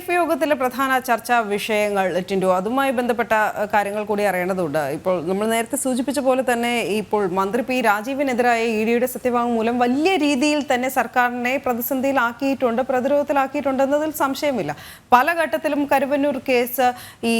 LDF യോഗത്തിലെ പ്രധാന ചർച്ചാ വിഷയങ്ങൾ ടിൻഡു അതുമായി ബന്ധപ്പെട്ട കാര്യങ്ങൾ കൂടി അറിയേണ്ടതുണ്ട്. ഇപ്പോൾ നമ്മൾ നേരത്തെ സൂചിപ്പിച്ച പോലെ തന്നെ ഇപ്പോൾ മന്ത്രി പി രാജീവിനെതിരായ ഇഡിയുടെ സത്യവാങ്മൂലം വലിയ രീതിയിൽ തന്നെ സർക്കാരിനെ പ്രതിസന്ധിയിലാക്കിയിട്ടുണ്ട്, പ്രതിരോധത്തിലാക്കിയിട്ടുണ്ടെന്നതിൽ സംശയമില്ല. പല ഘട്ടത്തിലും കരുവന്നൂർ കേസ് ഈ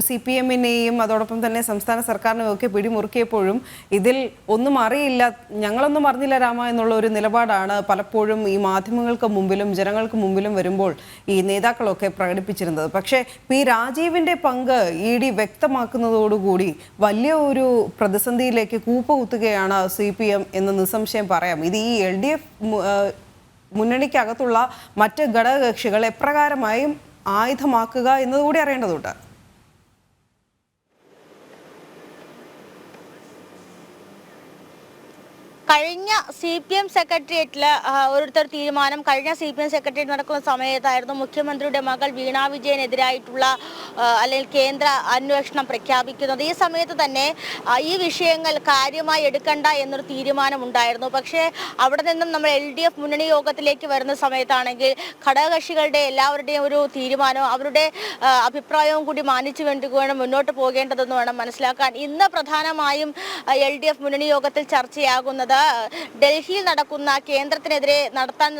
CPM-നെയും അതോടൊപ്പം തന്നെ സംസ്ഥാന സർക്കാരിനെയും ഒക്കെ പിടിമുറുക്കിയപ്പോഴും ഇതിൽ ഒന്നും അറിയില്ല, ഞങ്ങളൊന്നും അറിഞ്ഞില്ല രാമ എന്നുള്ള ഒരു നിലപാടാണ് പലപ്പോഴും ഈ മാധ്യമങ്ങൾക്ക് മുമ്പിലും ജനങ്ങൾക്ക് മുമ്പിലും വരുമ്പോൾ ഈ നേതാക്കളൊക്കെ പ്രകടിപ്പിച്ചിരുന്നത്. പക്ഷേ പി രാജീവിന്റെ പങ്ക് ED വ്യക്തമാക്കുന്നതോടുകൂടി വലിയ ഒരു പ്രതിസന്ധിയിലേക്ക് കൂപ്പുകുത്തുകയാണ് CPM എന്ന് നിസ്സംശയം പറയാം. ഇത് ഈ LDF മുന്നണിക്കകത്തുള്ള മറ്റ് ഘടകകക്ഷികൾ എപ്രകാരമായും ആയുധമാക്കുക എന്നതുകൂടി അറിയേണ്ടതുണ്ട്. കഴിഞ്ഞ CPM സെക്രട്ടേറിയറ്റിൽ ഓരോരുത്തർ തീരുമാനം കഴിഞ്ഞ CPM സെക്രട്ടേറിയറ്റ് നടക്കുന്ന സമയത്തായിരുന്നു മുഖ്യമന്ത്രിയുടെ മകൾ വീണ വിജയനെതിരായിട്ടുള്ള അല്ലെങ്കിൽ കേന്ദ്ര അന്വേഷണം പ്രഖ്യാപിക്കുന്നത്. ഈ സമയത്ത് തന്നെ ഈ വിഷയങ്ങൾ കാര്യമായി എടുക്കണ്ട എന്നൊരു തീരുമാനമുണ്ടായിരുന്നു. പക്ഷേ അവിടെ നിന്നും നമ്മൾ LDF മുന്നണി യോഗത്തിലേക്ക് വരുന്ന സമയത്താണെങ്കിൽ ഘടകകക്ഷികളുടെ എല്ലാവരുടെയും ഒരു തീരുമാനവും അവരുടെ അഭിപ്രായവും കൂടി മാനിച്ചു വേണം മുന്നോട്ട് പോകേണ്ടതെന്ന് വേണം മനസ്സിലാക്കാൻ. ഇന്ന് പ്രധാനമായും LDF മുന്നണി യോഗത്തിൽ ചർച്ചയാകുന്നത് ഡൽഹിയിൽ നടക്കുന്ന കേന്ദ്രത്തിനെതിരെ നടത്താൻ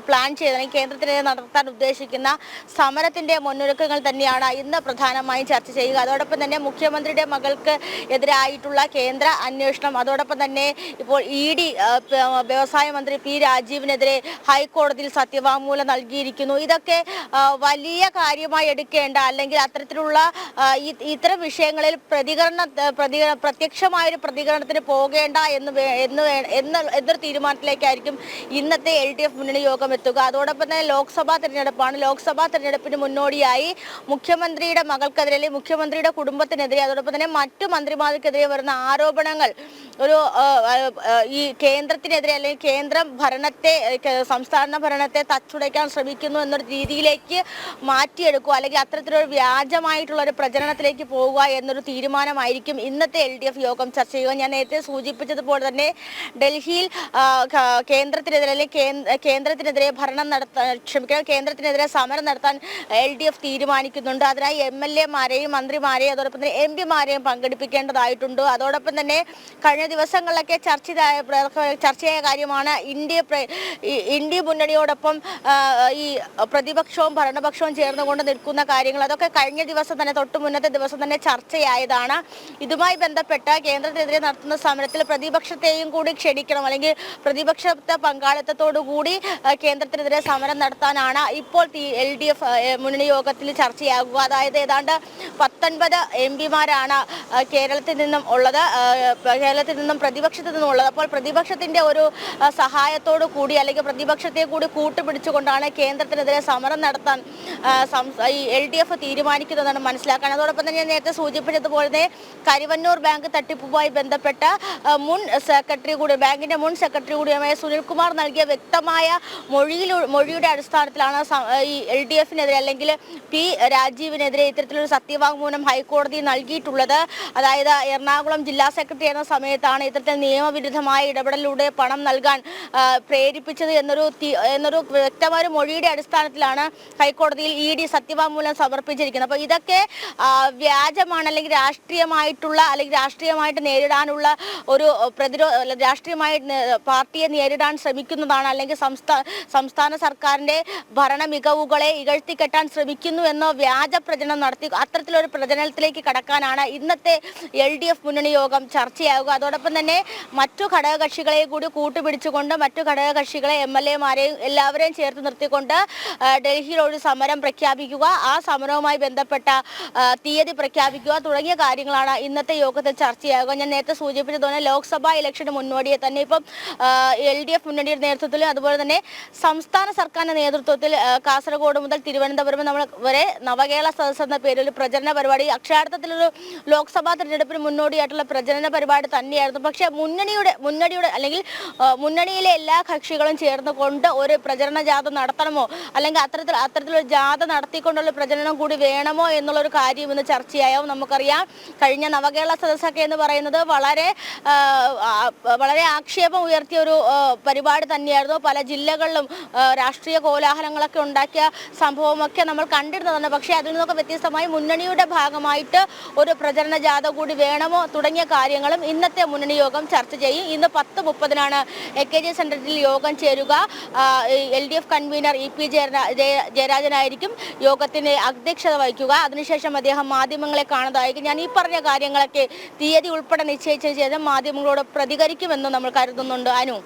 പ്ലാൻ ചെയ്ത കേന്ദ്രത്തിനെതിരെ നടത്താൻ ഉദ്ദേശിക്കുന്ന സമരത്തിന്റെ മുന്നൊരുക്കങ്ങൾ തന്നെയാണ് ഇന്ന് പ്രധാനമായും ചർച്ച ചെയ്യുക. അതോടൊപ്പം തന്നെ മുഖ്യമന്ത്രിയുടെ മകൾക്ക് എതിരായിട്ടുള്ള കേന്ദ്ര അന്വേഷണം, അതോടൊപ്പം തന്നെ ഇപ്പോൾ ED വ്യവസായ മന്ത്രി പി രാജീവിനെതിരെ ഹൈക്കോടതിയിൽ സത്യവാങ്മൂലം നൽകിയിരിക്കുന്നു. ഇതൊക്കെ വലിയ കാര്യമായി എടുക്കേണ്ട അല്ലെങ്കിൽ അത്തരത്തിലുള്ള ഇത്തരം വിഷയങ്ങളിൽ പ്രത്യക്ഷമായൊരു പ്രതികരണത്തിന് പോകേണ്ട എന്നൊരു തീരുമാനത്തിലേക്കായിരിക്കും ഇന്നത്തെ LDF മുന്നണി യോഗം എത്തുക. അതോടൊപ്പം തന്നെ ലോക്സഭാ തെരഞ്ഞെടുപ്പാണ്. ലോക്സഭാ തെരഞ്ഞെടുപ്പിന് മുന്നോടിയായി മുഖ്യമന്ത്രിയുടെ മകൾക്കെതിരെ അല്ലെങ്കിൽ മുഖ്യമന്ത്രിയുടെ കുടുംബത്തിനെതിരെ അതോടൊപ്പം തന്നെ മറ്റു മന്ത്രിമാർക്കെതിരെ വരുന്ന ആരോപണങ്ങൾ ഒരു ഈ കേന്ദ്രത്തിനെതിരെ അല്ലെങ്കിൽ കേന്ദ്രം സംസ്ഥാന ഭരണത്തെ തച്ചുടയ്ക്കാൻ ശ്രമിക്കുന്നു എന്നൊരു രീതിയിലേക്ക് മാറ്റിയെടുക്കുക അല്ലെങ്കിൽ അത്തരത്തിലൊരു വ്യാജമായിട്ടുള്ള ഒരു പ്രചരണത്തിലേക്ക് പോവുക എന്നൊരു തീരുമാനമായിരിക്കും ഇന്നത്തെ LDF യോഗം ചർച്ച ചെയ്യുക. ഞാൻ നേരത്തെ സൂചിപ്പിച്ചതുപോലെ തന്നെ ഡൽഹിയിൽ കേന്ദ്രത്തിനെതിരെ അല്ലെങ്കിൽ കേന്ദ്രത്തിനെതിരെ കേന്ദ്രത്തിനെതിരെ സമരം നടത്താൻ LDF തീരുമാനിക്കുന്നുണ്ട്. അതിനായി MLA-മാരെയും മന്ത്രിമാരെയും അതോടൊപ്പം തന്നെ MP-മാരെയും പങ്കെടുപ്പിക്കേണ്ടതായിട്ടുണ്ട്. അതോടൊപ്പം തന്നെ കഴിഞ്ഞ ദിവസങ്ങളിലൊക്കെ ചർച്ചയായ കാര്യമാണ് ഇന്ത്യ മുന്നണിയോടൊപ്പം ഈ പ്രതിപക്ഷവും ഭരണപക്ഷവും ചേർന്നുകൊണ്ട് നിൽക്കുന്ന കാര്യങ്ങൾ. അതൊക്കെ കഴിഞ്ഞ ദിവസം തന്നെ തൊട്ട് മുന്നത്തെ ദിവസം തന്നെ ചർച്ചയായതാണ്. ഇതുമായി ബന്ധപ്പെട്ട് കേന്ദ്രത്തിനെതിരെ നടത്തുന്ന സമരത്തിൽ പ്രതിപക്ഷത്തെയും കൂടി ക്ഷണിക്കണം അല്ലെങ്കിൽ പ്രതിപക്ഷത്തെ പങ്കാളിത്തത്തോടു കൂടി കേന്ദ്രത്തിനെതിരെ സമരം നടത്താനാണ് ഇപ്പോൾ LDF മുന്നണി യോഗത്തിൽ ചർച്ചയാകുക. അതായത് ഏതാണ്ട് 19 MP-മാരാണ് കേരളത്തിൽ നിന്നും ഉള്ളത്, കേരളത്തിൽ നിന്നും പ്രതിപക്ഷത്തിൽ നിന്നും ഉള്ളത്. അപ്പോൾ പ്രതിപക്ഷത്തിന്റെ ഒരു സഹായത്തോടു കൂടി അല്ലെങ്കിൽ പ്രതിപക്ഷത്തെ കൂടി കൂട്ടുപിടിച്ചുകൊണ്ടാണ് കേന്ദ്രത്തിനെതിരെ സമരം നടത്താൻ ഈ LDF തീരുമാനിക്കുന്നതാണ് മനസ്സിലാക്കാൻ. അതോടൊപ്പം തന്നെ ഞാൻ നേരത്തെ സൂചിപ്പിച്ചതുപോലെ കരുവന്നൂർ ബാങ്ക് തട്ടിപ്പുമായി ബന്ധപ്പെട്ട ബാങ്കിന്റെ മുൻ സെക്രട്ടറി കൂടിയായ സുനിൽകുമാർ നൽകിയ വ്യക്തമായ മൊഴിയുടെ അടിസ്ഥാനത്തിലാണ് ഈ LDF-നെതിരെ അല്ലെങ്കിൽ പി രാജീവിനെതിരെ ഇത്തരത്തിലൊരു സത്യവാങ്മൂലം ഹൈക്കോടതി നൽകിയിട്ടുള്ളത്. അതായത് എറണാകുളം ജില്ലാ സെക്രട്ടറി എന്ന സമയത്താണ് ഇത്തരത്തിൽ നിയമവിരുദ്ധമായ ഇടപെടലിലൂടെ പണം നൽകാൻ പ്രേരിപ്പിച്ചത് എന്നൊരു വ്യക്തമായ മൊഴിയുടെ അടിസ്ഥാനത്തിലാണ് ഹൈക്കോടതിയിൽ ED സത്യവാങ്മൂലം സമർപ്പിച്ചിരിക്കുന്നത്. അപ്പോൾ ഇതൊക്കെ വ്യാജമാണ് അല്ലെങ്കിൽ രാഷ്ട്രീയമായിട്ട് നേരിടാനുള്ള ഒരു രാഷ്ട്രീയമായി പാർട്ടിയെ നേരിടാൻ ശ്രമിക്കുന്നതാണ് അല്ലെങ്കിൽ സംസ്ഥാന സർക്കാരിന്റെ ഭരണ മികവുകളെ ഇകഴ്ത്തിക്കെട്ടാൻ ശ്രമിക്കുന്നു എന്ന വ്യാജ പ്രചരണം നടത്തി അത്തരത്തിലൊരു പ്രചരണത്തിലേക്ക് കടക്കാനാണ് ഇന്നത്തെ LDF മുന്നണി യോഗം ചർച്ചയാകുക. അതോടൊപ്പം തന്നെ മറ്റു ഘടകകക്ഷികളെ കൂടി കൂട്ടുപിടിച്ചുകൊണ്ട് മറ്റു ഘടകകക്ഷികളെ MLA-മാരെയും എല്ലാവരെയും ചേർത്ത് നിർത്തിക്കൊണ്ട് ഡൽഹിയിൽ ഒരു സമരം പ്രഖ്യാപിക്കുക, ആ സമരവുമായി ബന്ധപ്പെട്ട തീയതി പ്രഖ്യാപിക്കുക തുടങ്ങിയ കാര്യങ്ങളാണ് ഇന്നത്തെ യോഗത്തിൽ ചർച്ചയാകുക. ഞാൻ നേരത്തെ സൂചിപ്പിച്ചതുപോലെ ലോക്സഭാ ഇലക്ഷന് മുന്നോടിയെ തന്നെ ഇപ്പം LDF മുന്നണിയുടെ നേതൃത്വത്തിൽ അതുപോലെ തന്നെ സംസ്ഥാന സർക്കാരിന്റെ നേതൃത്വത്തിൽ കാസർഗോഡ് മുതൽ തിരുവനന്തപുരം വരെ നവകേരള സദസ് എന്ന പേരിൽ ഒരു പ്രചരണ പരിപാടി അക്ഷരാർത്ഥത്തിലൊരു ലോക്സഭാ തെരഞ്ഞെടുപ്പിന് മുന്നോടിയായിട്ടുള്ള പ്രചരണ പരിപാടി തന്നെയായിരുന്നു. പക്ഷേ മുന്നണിയുടെ അല്ലെങ്കിൽ മുന്നണിയിലെ എല്ലാ കക്ഷികളും ചേർന്നുകൊണ്ട് ഒരു പ്രചരണ ജാഥ നടത്തണമോ അല്ലെങ്കിൽ അത്തരത്തിലൊരു ജാഥ നടത്തിക്കൊണ്ടുള്ള പ്രചരണം കൂടി വേണമോ എന്നുള്ളൊരു കാര്യം ഇന്ന് ചർച്ചയാവും. നമുക്കറിയാം കഴിഞ്ഞ നവകേരള സദസ്സൊക്കെ എന്ന് പറയുന്നത് വളരെ ആക്ഷേപം ഉയർത്തിയ ഒരു പരിപാടി തന്നെയായിരുന്നു. പല ജില്ലകളിലും രാഷ്ട്രീയ കോലാഹലങ്ങളൊക്കെ ഉണ്ടാക്കിയ സംഭവമൊക്കെ നമ്മൾ കണ്ടിരുന്നതാണ്. പക്ഷേ അതിൽ നിന്നൊക്കെ വ്യത്യസ്തമായി മുന്നണിയുടെ ഭാഗമായിട്ട് ഒരു പ്രചരണ ജാഥ കൂടി വേണമോ തുടങ്ങിയ കാര്യങ്ങളും ഇന്നത്തെ മുന്നണി യോഗം ചർച്ച ചെയ്യും. ഇന്ന് 10:30 AKG സെന്ററിൽ യോഗം ചേരുക. LDF കൺവീനർ EP ജയരാജനായിരിക്കും യോഗത്തിന് അധ്യക്ഷത വഹിക്കുക. അതിനുശേഷം അദ്ദേഹം മാധ്യമങ്ങളെ കാണുന്നതായിരിക്കും. ഞാൻ ഈ പറഞ്ഞ കാര്യങ്ങളൊക്കെ തീയതി ഉൾപ്പെടെ നിശ്ചയിച്ചതിന് ശേഷം മാധ്യമങ്ങളോട് പ്രതികരിക്കുമെന്ന് നമ്മൾ കരുതുന്നുണ്ട്. അനു.